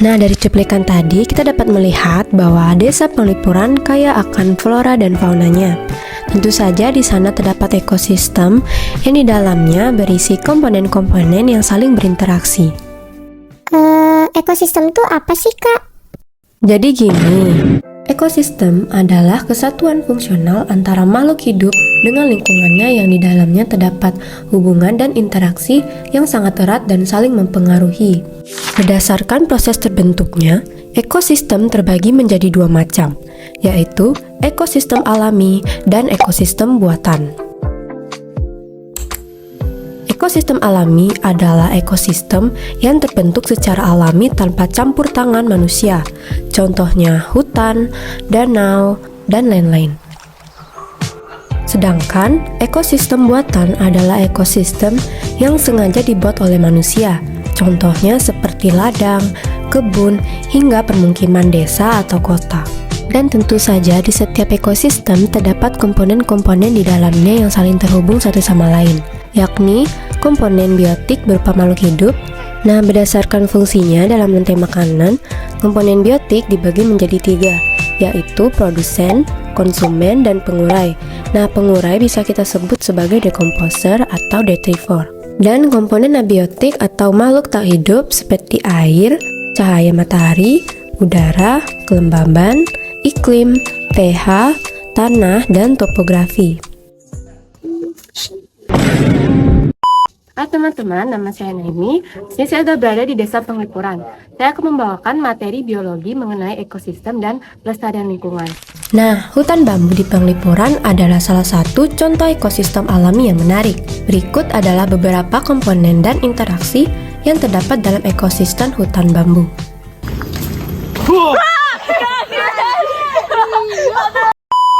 Nah, dari cuplikan tadi kita dapat melihat bahwa desa Penglipuran kaya akan flora dan faunanya. Tentu saja di sana terdapat ekosistem yang di dalamnya berisi komponen-komponen yang saling berinteraksi. Ekosistem itu apa sih, Kak? Jadi gini, ekosistem adalah kesatuan fungsional antara makhluk hidup dengan lingkungannya yang di dalamnya terdapat hubungan dan interaksi yang sangat erat dan saling mempengaruhi. Berdasarkan proses terbentuknya, ekosistem terbagi menjadi dua macam, yaitu ekosistem alami dan ekosistem buatan. Ekosistem alami adalah ekosistem yang terbentuk secara alami tanpa campur tangan manusia, contohnya hutan, danau, dan lain-lain. Sedangkan ekosistem buatan adalah ekosistem yang sengaja dibuat oleh manusia, contohnya seperti ladang, kebun, hingga permukiman desa atau kota. Dan tentu saja di setiap ekosistem terdapat komponen-komponen di dalamnya yang saling terhubung satu sama lain, yakni komponen biotik berupa makhluk hidup. Nah, berdasarkan fungsinya dalam rantai makanan, komponen biotik dibagi menjadi 3, yaitu produsen, konsumen, dan pengurai. Nah, pengurai bisa kita sebut sebagai decomposer atau detrivore. Dan komponen abiotik atau makhluk tak hidup seperti air, cahaya matahari, udara, kelembaban, iklim, pH, tanah, dan topografi. Hai teman-teman, nama saya Naimi. Sini saya sudah berada di Desa Penglipuran. Saya akan membawakan materi biologi mengenai ekosistem dan pelestarian lingkungan. Nah, hutan bambu di Penglipuran adalah salah satu contoh ekosistem alami yang menarik. Berikut adalah beberapa komponen dan interaksi yang terdapat dalam ekosistem hutan bambu.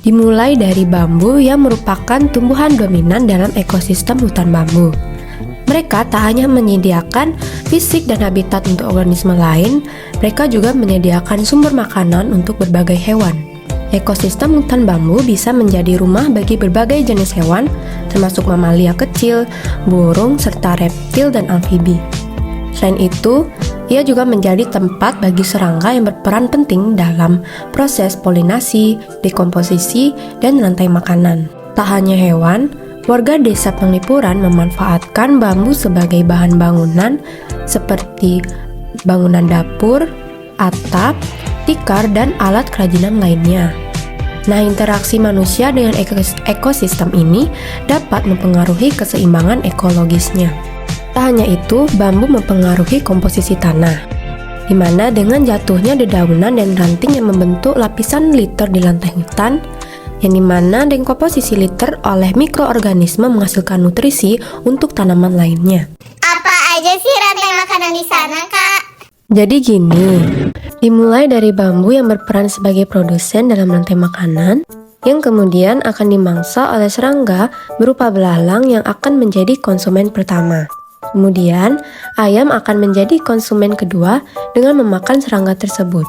Dimulai dari bambu yang merupakan tumbuhan dominan dalam ekosistem hutan bambu. Mereka tak hanya menyediakan fisik dan habitat untuk organisme lain, mereka juga menyediakan sumber makanan untuk berbagai hewan. Ekosistem hutan bambu bisa menjadi rumah bagi berbagai jenis hewan, termasuk mamalia kecil, burung, serta reptil dan amfibi. Selain itu, ia juga menjadi tempat bagi serangga yang berperan penting dalam proses polinasi, dekomposisi, dan rantai makanan. Tak hanya hewan, warga desa Penglipuran memanfaatkan bambu sebagai bahan bangunan seperti bangunan dapur, atap, tikar, dan alat kerajinan lainnya. Nah, interaksi manusia dengan ekosistem ini dapat mempengaruhi keseimbangan ekologisnya. Tak hanya itu, bambu mempengaruhi komposisi tanah, di mana dengan jatuhnya dedaunan dan ranting yang membentuk lapisan liter di lantai hutan, yang dimana dekomposisi liter oleh mikroorganisme menghasilkan nutrisi untuk tanaman lainnya. Apa aja sih rantai makanan di sana, Kak? Jadi gini, dimulai dari bambu yang berperan sebagai produsen dalam rantai makanan, yang kemudian akan dimangsa oleh serangga berupa belalang yang akan menjadi konsumen pertama. Kemudian, ayam akan menjadi konsumen kedua dengan memakan serangga tersebut.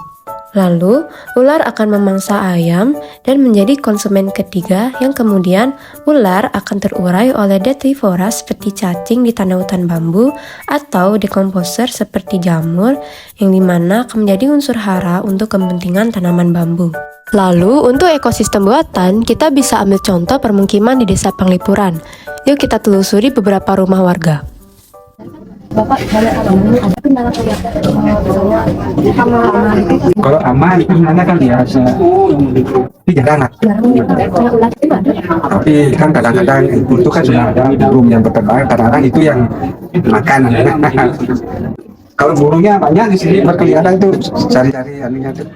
Lalu, ular akan memangsa ayam dan menjadi konsumen ketiga yang kemudian ular akan terurai oleh detrivora seperti cacing di tanah hutan bambu atau dekomposer seperti jamur yang dimana akan menjadi unsur hara untuk kepentingan tanaman bambu. Lalu, untuk ekosistem buatan, kita bisa ambil contoh permukiman di Desa Penglipuran. Yuk kita telusuri beberapa rumah warga. Bapak, boleh ada kendala Kalau aman itu sebenarnya kan biasa, tapi jarang lah. Tapi kan kadang-kadang itu kan sudah ada burung yang berterbangan, kadang-kadang itu yang makan. Kalau burungnya banyak di sini berkeliaran tuh cari-cari anunya tuh.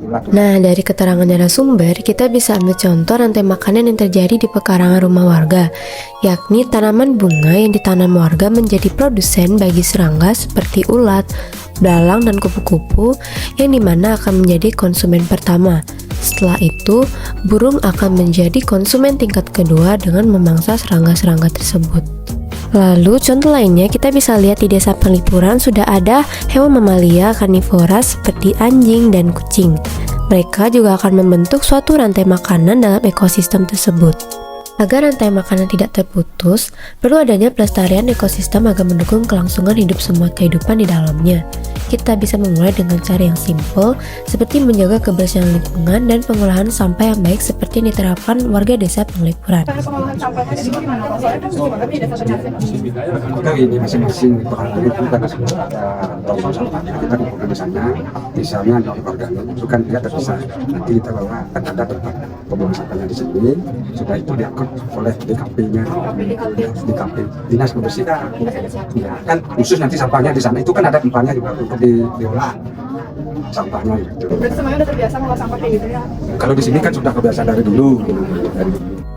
Nah, dari keterangan narasumber, kita bisa ambil contoh rantai makanan yang terjadi di pekarangan rumah warga, yakni tanaman bunga yang ditanam warga menjadi produsen bagi serangga seperti ulat, belalang, dan kupu-kupu, yang dimana akan menjadi konsumen pertama. Setelah itu, burung akan menjadi konsumen tingkat kedua dengan memangsa serangga-serangga tersebut. Lalu contoh lainnya kita bisa lihat di Desa Penglipuran sudah ada hewan mamalia karnivora seperti anjing dan kucing. Mereka juga akan membentuk suatu rantai makanan dalam ekosistem tersebut. Agar rantai makanan tidak terputus, perlu adanya pelestarian ekosistem agar mendukung kelangsungan hidup semua kehidupan di dalamnya. Kita bisa memulai dengan cara yang simpel, seperti menjaga kebersihan lingkungan dan pengolahan sampah yang baik seperti yang diterapkan warga desa Penglipuran. Kita ini masing-masing orang itu kan sudah ada tong sampah kita kumpulkan di sana, misalnya di organik itu kan dia terpisah. Nanti kita bawa kan ada tempat pembuangan sampahnya di sini, sudah itu diangkut oleh DKP-nya, DKP dinas kebersihan. Ya, kan khusus nanti sampahnya di sana itu kan ada tempatnya juga untuk diolah sampahnya gitu. Berarti semuanya udah terbiasa ngolah sampah kayak gitu ya? Kalau di sini kan sudah kebiasaan dari dulu.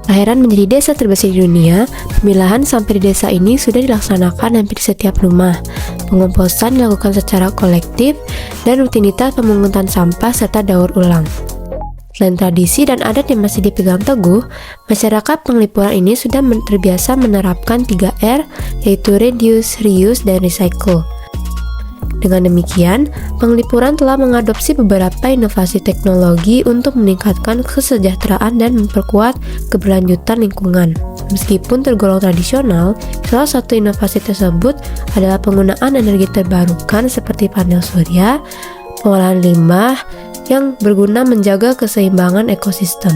Lahiran menjadi desa terbersih di dunia, pemilahan sampah di desa ini sudah dilaksanakan hampir di setiap rumah. Pengomposan dilakukan secara kolektif dan rutinitas pemungutan sampah serta daur ulang. Selain tradisi dan adat yang masih dipegang teguh, masyarakat Penglipuran ini sudah terbiasa menerapkan 3R, yaitu reduce, reuse, dan recycle. Dengan demikian, Penglipuran telah mengadopsi beberapa inovasi teknologi untuk meningkatkan kesejahteraan dan memperkuat keberlanjutan lingkungan. Meskipun tergolong tradisional, salah satu inovasi tersebut adalah penggunaan energi terbarukan seperti panel surya, pengolahan limbah, yang berguna menjaga keseimbangan ekosistem.